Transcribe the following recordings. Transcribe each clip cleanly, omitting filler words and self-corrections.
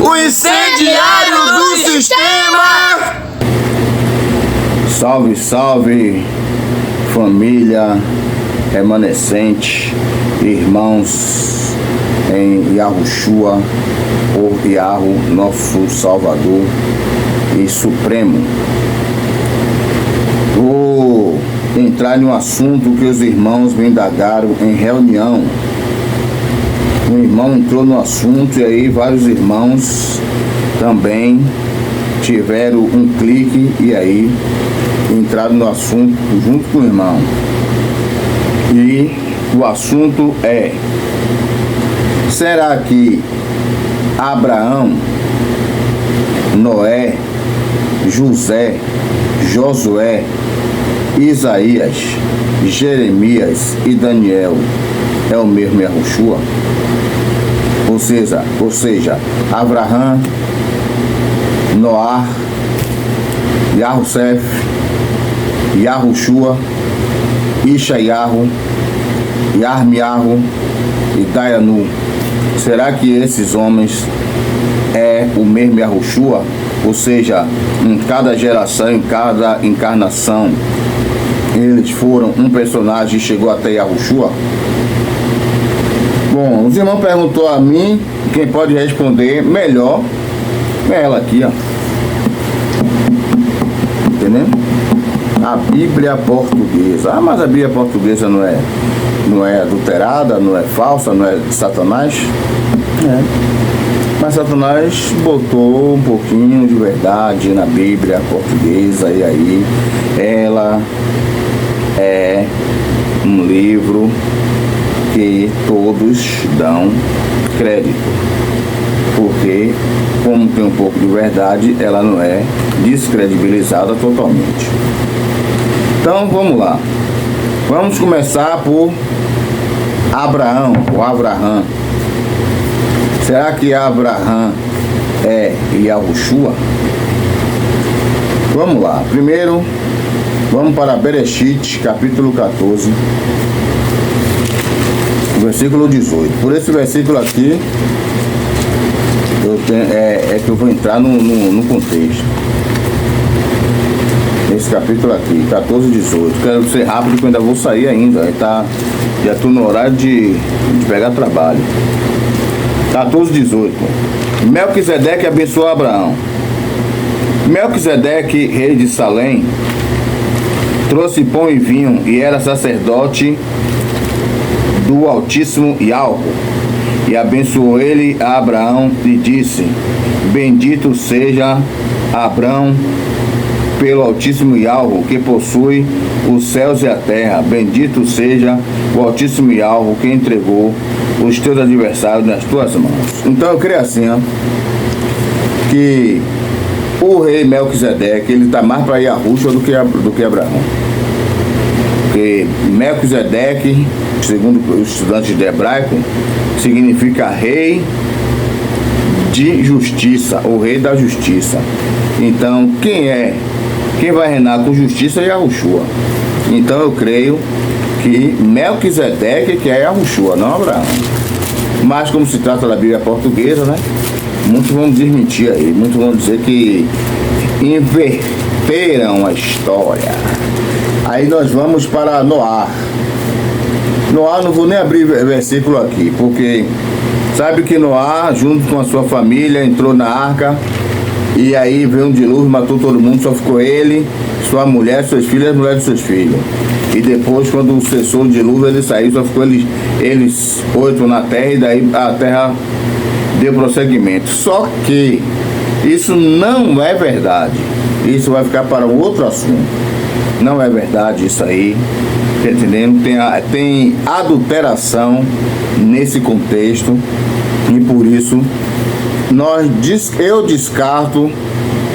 O incendiário do sistema! Salve, salve, família remanescente, irmãos em Yahushua, o Yahu, nosso Salvador e Supremo. Vou entrar em um assunto que os irmãos me indagaram em reunião. Um irmão entrou no assunto e aí vários irmãos também tiveram um clique e aí entraram no assunto junto com o irmão. E o assunto é: será que Abraão, Noé, José, Josué, Isaías, Jeremias e Daniel é o mesmo Yahushua? Ou seja, Abraão, Noá, Yahusef, Yahushua, Ishayahu, Yarmiyahu e Dayanu. Será que esses homens é o mesmo Yahushua? Ou seja, em cada geração, em cada encarnação, eles foram um personagem e chegou até Yahushua? Bom, os irmãos perguntou a mim, quem pode responder melhor é ela aqui, ó. Entendendo? A Bíblia portuguesa. Ah, mas a Bíblia portuguesa não é adulterada, não é falsa, não é de Satanás? É. Mas Satanás botou um pouquinho de verdade na Bíblia portuguesa e aí ela é um livro que todos dão crédito, porque como tem um pouco de verdade, ela não é descredibilizada totalmente. Então vamos lá, vamos começar por Abraão, ou Abraham. Será que Abraham é Yahushua? Vamos lá, primeiro vamos para Bereshit, capítulo 14, versículo 18. Por esse versículo aqui é que eu vou entrar no contexto. Esse capítulo aqui, 14, 18. Quero ser rápido porque eu ainda vou sair ainda. Já estou no horário de pegar trabalho. 14, 18. Melquisedeque abençoou Abraão. Melquisedeque, rei de Salém, trouxe pão e vinho e era sacerdote do Altíssimo Yahu. E abençoou ele a Abraão e disse: bendito seja Abraão pelo Altíssimo Yahu, que possui os céus e a terra. Bendito seja o Altíssimo Yahu, que entregou os teus adversários nas tuas mãos. Então eu creio assim, ó, que o rei Melquisedeque, ele está mais para Yahushua do que Abraão. Porque Melquisedeque, segundo os estudantes de hebraico, significa rei de justiça, o rei da justiça. Então, quem vai reinar com justiça é Yahushua. Então eu creio que Melquisedeque que é Yahushua, não Abraão. Mas como se trata da Bíblia portuguesa, né? Muitos vão desmentir aí, muitos vão dizer que inverteram a história. Aí nós vamos para Noá. Noá, não vou nem abrir versículo aqui, porque sabe que Noá, junto com a sua família, entrou na arca, e aí veio um dilúvio, matou todo mundo, só ficou ele, sua mulher, seus filhos e as mulheres de seus filhos. E depois, quando cessou o dilúvio, ele saiu, só ficou eles 8 na terra, e daí a terra deu prosseguimento. Só que isso não é verdade. Isso vai ficar para um outro assunto. Não é verdade isso aí, tá entendendo? Tem adulteração nesse contexto e por isso eu descarto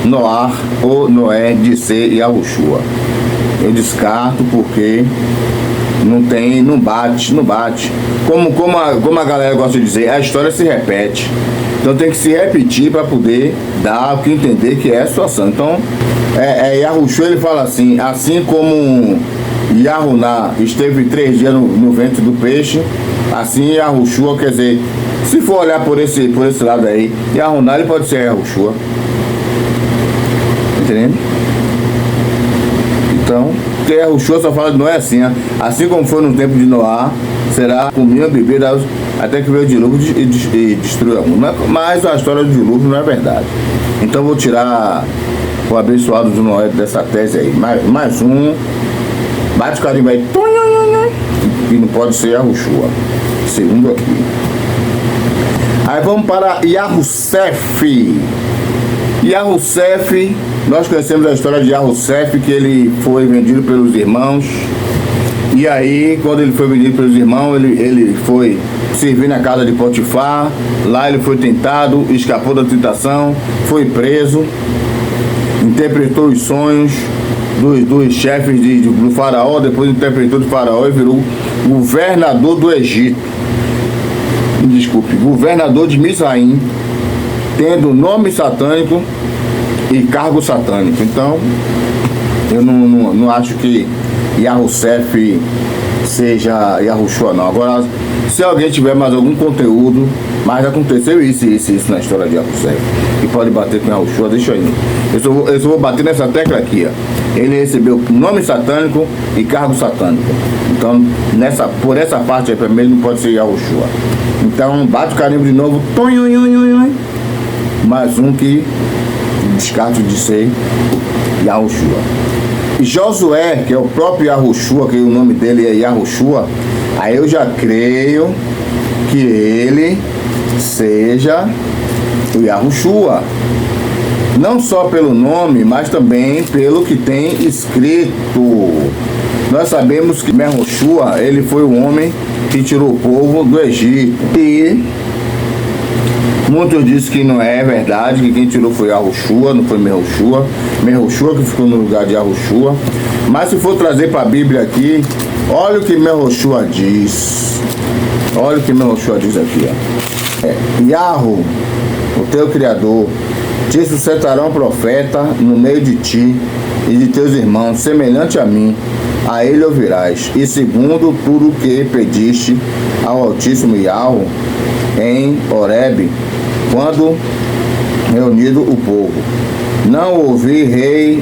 Noá ou Noé de ser Yahushua. Eu descarto porque não bate. Como a galera gosta de dizer, a história se repete. Então tem que se repetir para poder dar o que entender que é a situação. Então, Yahushua, ele fala assim como Yahuná esteve 3 dias no ventre do peixe, assim Yahushua, quer dizer, Se for olhar por esse lado aí, Yahuná ele pode ser Yahushua. Entendendo? Então, porque Yahushua só fala de Noé assim, ó. Assim como foi no tempo de Noá, será comiam e beberam até que veio o dilúvio e destruiu o mundo. Mas a história do dilúvio não é verdade. Então vou tirar o abençoado de Noé dessa tese aí. Mais um. Bate o carimbo aí. E não pode ser Yahushua. Segundo aqui. Aí vamos para Yahussef. Yahussef, nós conhecemos a história de Yahussef, que ele foi vendido pelos irmãos. E aí, quando ele foi vendido pelos irmãos, ele foi servir na casa de Potifar. Lá ele foi tentado, escapou da tentação, foi preso, interpretou os sonhos dos chefes do faraó, depois interpretou do faraó e virou governador do Egito. Desculpe, governador de Misraim, tendo nome satânico e cargo satânico. Então, eu não acho que Yahussef seja Yahushua, não. Agora, se alguém tiver mais algum conteúdo, mas aconteceu isso na história de Yahussef, e pode bater com Yahushua, deixa aí. Eu só vou bater nessa tecla aqui, ó. Ele recebeu nome satânico e cargo satânico. Então, por essa parte aí, pra mim, ele não pode ser Yahushua. Então, bate o carimbo de novo. Mais um que descarto de ser Yahushua. E Josué, que é o próprio Yahushua, que o nome dele é Yahushua, aí eu já creio que ele seja o Yahushua. Não só pelo nome, mas também pelo que tem escrito. Nós sabemos que Yahushua, ele foi o homem que tirou o povo do Egito. E muitos dizem que não é verdade, que quem tirou foi Yahushua, não foi Yahushua. Yahushua que ficou no lugar de Yahushua. Mas se for trazer para a Bíblia aqui, olha o que Yahushua diz. Olha o que Yahushua diz aqui, ó. Yahu, o teu Criador, te sustentará um profeta no meio de ti e de teus irmãos, semelhante a mim. A ele ouvirás, e segundo tudo que pediste ao Altíssimo Yahu em Horebe, quando reunido o povo. Não ouvi rei,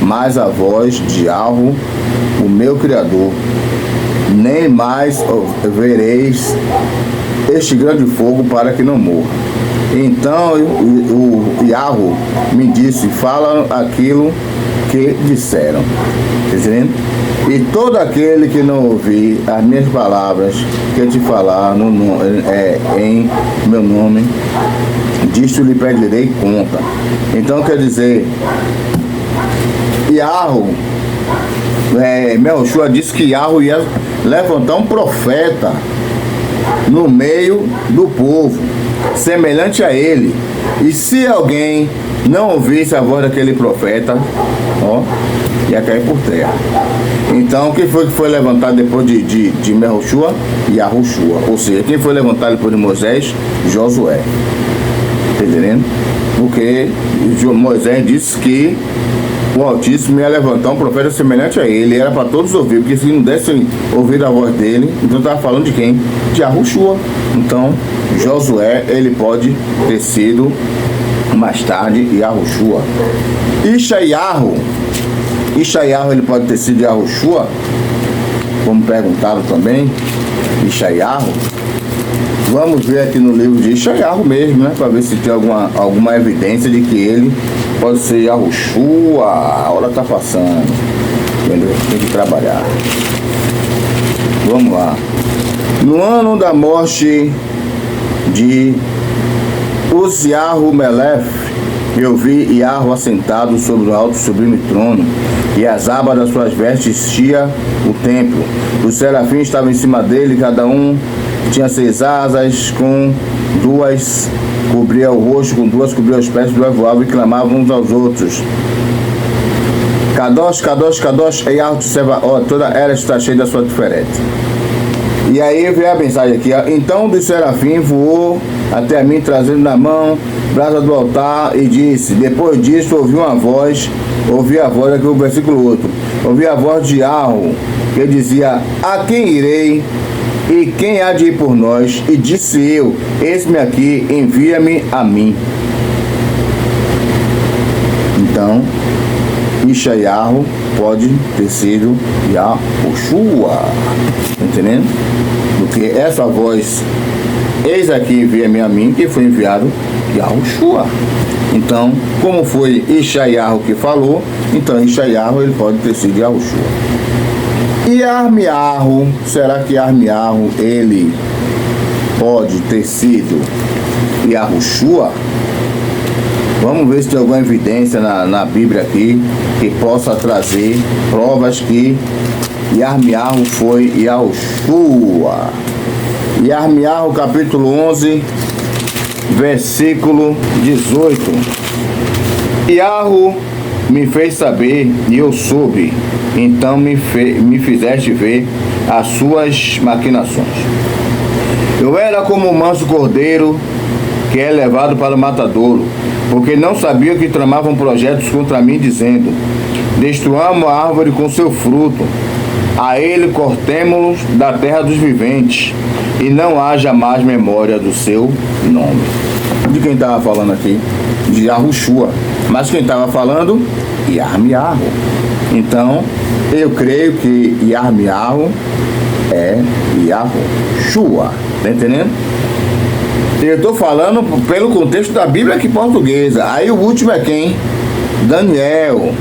mas a voz de Yahu, o meu Criador, nem mais vereis este grande fogo para que não morra. Então o Yahu me disse, fala aquilo que disseram. Entendendo? E todo aquele que não ouvir as minhas palavras que te falar em meu nome, disto lhe pedirei conta. Então quer dizer, Yahu, Yahushua disse que Yahu ia levantar um profeta no meio do povo, semelhante a ele. E se alguém não ouvisse a voz daquele profeta, ia cair por terra. Então, quem foi que foi levantado depois de Yahushua? Yahushua. Ou seja, quem foi levantado depois de Moisés? Josué. Entendendo? Porque Moisés disse que o Altíssimo ia levantar um profeta semelhante a ele. Era para todos ouvir, porque se não dessem ouvir a voz dele, então estava falando de quem? De Yahushua. Então, Josué, ele pode ter sido mais tarde Yahushua. Ishayahu, ele pode ter sido Yahushua, como perguntaram também. Ishayahu, vamos ver aqui no livro de Ishayahu mesmo, né, para ver se tem alguma evidência de que ele pode ser Yahushua. A hora tá passando, entendeu? Tem que trabalhar. Vamos lá. No ano da morte de Uziahu Melech, eu vi Yahu assentado sobre o alto sublime trono, e as abas das suas vestes enchia o templo. Os serafins estavam em cima dele, cada um tinha 6 asas, com 2 cobria o rosto, com 2 cobria os pés, 2 voavam e clamavam uns aos outros. Kadosh, Kadosh, Kadosh, Yahu Tsevaot, toda ela está cheia da sua diferente. E aí vem a mensagem aqui, ó. Então do serafim voou até a mim, trazendo na mão brasa do altar, e disse, depois disso ouvi a voz aqui o versículo 8, ouvi a voz de Yahu, que dizia, a quem irei E quem há de ir por nós? E disse eu, eis-me aqui, envia-me a mim. Então, Yeshayahu pode ter sido Yahushua, entendendo? Porque essa voz, eis aqui, envia-me a mim, que foi enviado Yahushua. Então, como foi Yeshayahu que falou, então Yeshayahu ele pode ter sido Yahushua. E Armiarro, será que Armiarro ele pode ter sido Yahushua? Vamos ver se tem alguma evidência na Bíblia aqui que possa trazer provas que Armiarro foi Yahushua. Armiarro capítulo 11, versículo 18. Yarro me fez saber e eu soube, então me fizeste ver as suas maquinações. Eu era como um manso cordeiro que é levado para o matadouro, porque não sabia que tramavam projetos contra mim, dizendo: destruamos a árvore com seu fruto, a ele cortemo-los da terra dos viventes, e não haja mais memória do seu nome. De quem estava falando aqui? De Yahushua. Mas quem estava falando? Armiarro. Então, eu creio que Armiarro é Yahushua. Tá entendendo? Eu estou falando pelo contexto da Bíblia aqui portuguesa. Aí o último é quem? Daniel.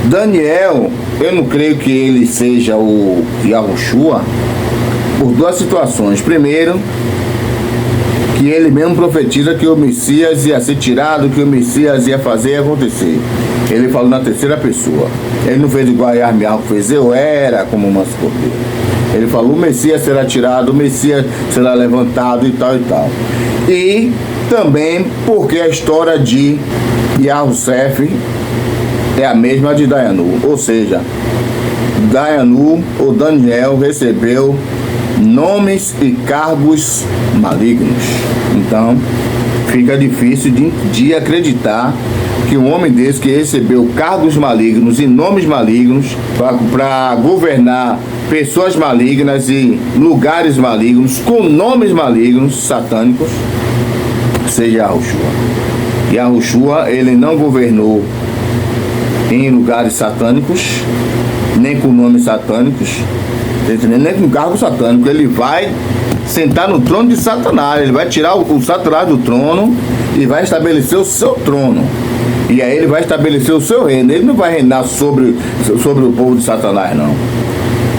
Daniel, eu não creio que ele seja o Yahushua por duas situações. Primeiro, que ele mesmo profetiza que o Messias ia ser tirado, que o Messias ia fazer acontecer. Ele falou na terceira pessoa. Ele não fez igual a Armiarro fez, eu era como um manso cordeiro. Ele falou, o Messias será tirado, o Messias será levantado e tal e tal. E também porque a história de Yahushua é a mesma de Dayanu. Ou seja, Dayanu ou Daniel recebeu nomes e cargos malignos. Então, fica difícil de acreditar que um homem desse que recebeu cargos malignos e nomes malignos para governar pessoas malignas e lugares malignos com nomes malignos satânicos seja Yahushua. Yahushua, ele não governou em lugares satânicos, nem com nomes satânicos, nem com cargo satânico. Ele vai sentar no trono de Satanás, ele vai tirar o Satanás do trono e vai estabelecer o seu trono. E aí ele vai estabelecer o seu reino. Ele não vai reinar sobre o povo de Satanás, não.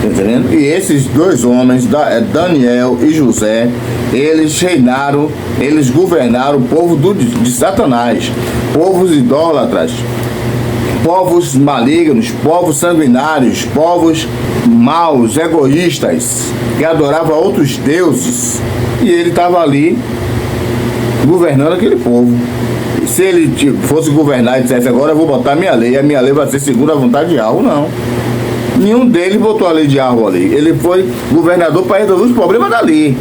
Tá entendendo? E esses dois homens, Daniel e José, eles reinaram, eles governaram o povo de Satanás, povos idólatras, povos malignos, povos sanguinários, povos maus, egoístas, que adoravam outros deuses. E ele estava ali governando aquele povo. Se ele fosse governar e dissesse, agora eu vou botar minha lei, a minha lei vai ser segundo a vontade de Yahweh, não. Nenhum deles botou a lei de Yahweh ali. Ele foi governador para resolver os problemas dali.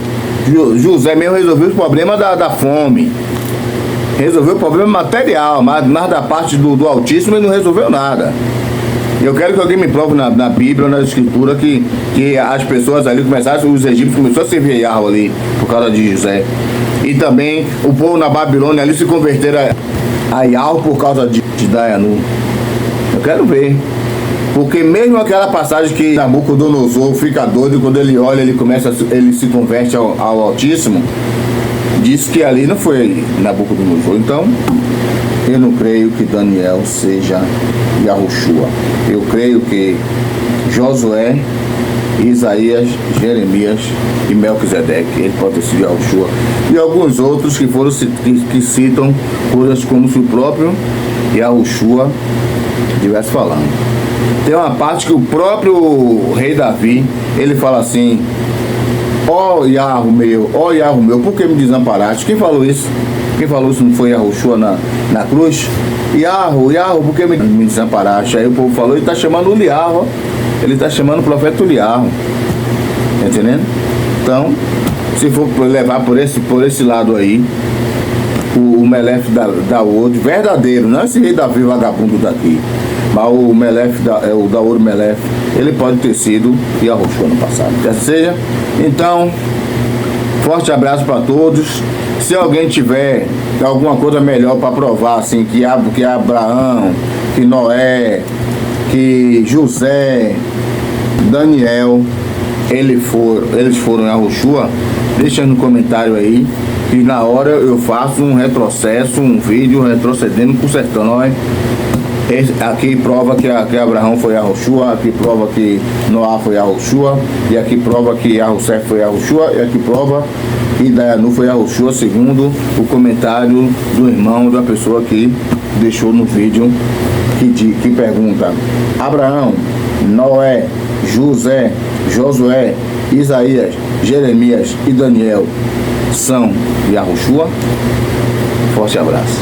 José mesmo resolveu os problemas da fome. Resolveu o problema material, mas da parte do Altíssimo ele não resolveu nada. Eu quero que alguém me prove na Bíblia ou na Escritura que as pessoas ali começaram, os egípcios começaram a servir Yahweh ali por causa de José. E também o povo na Babilônia ali se converteram a Yahweh por causa de Dayanu. Eu quero ver. Porque mesmo aquela passagem que Nabucodonosor fica doido, quando ele olha, ele se converte ao Altíssimo, diz que ali não foi Nabucodonosor. Então, eu não creio que Daniel seja Yahushua. Eu creio que Josué, Isaías, Jeremias e Melquisedeque, ele pode ter sido Yahushua. E alguns outros que citam coisas como se o próprio Yahushua estivesse falando. Tem uma parte que o próprio rei Davi, ele fala assim: ó Yahweh meu, por que me desamparaste? Quem falou isso? Quem falou isso não foi Yahushua na cruz? Yahweh, por que me desamparaste? Aí o povo falou, ele está chamando o Yahweh, ele está chamando o profeta Yahweh. Tá entendendo? Então, se for levar por esse lado aí, o Melef Daoud, verdadeiro, não é esse rei Davi vagabundo daqui, mas o Melef, o Daoud Melef, ele pode ter sido Yahushua no passado. Quer seja? Então, forte abraço para todos. Se alguém tiver alguma coisa melhor para provar, assim, que Abraão, que Noé, que José, Daniel, eles foram Yahushua, deixa no comentário aí, e na hora eu faço um retrocesso, um vídeo retrocedendo, consertando. Aqui prova que Abraão foi Yahushua, aqui prova que Noá foi Yahushua, e aqui prova que Yahussef foi Yahushua, e aqui prova que Dayanu foi Yahushua, segundo o comentário do irmão da pessoa que deixou no vídeo, que pergunta: Abraão, Noé, José, Josué, Isaías, Jeremias e Daniel são Yahushua? Forte abraço.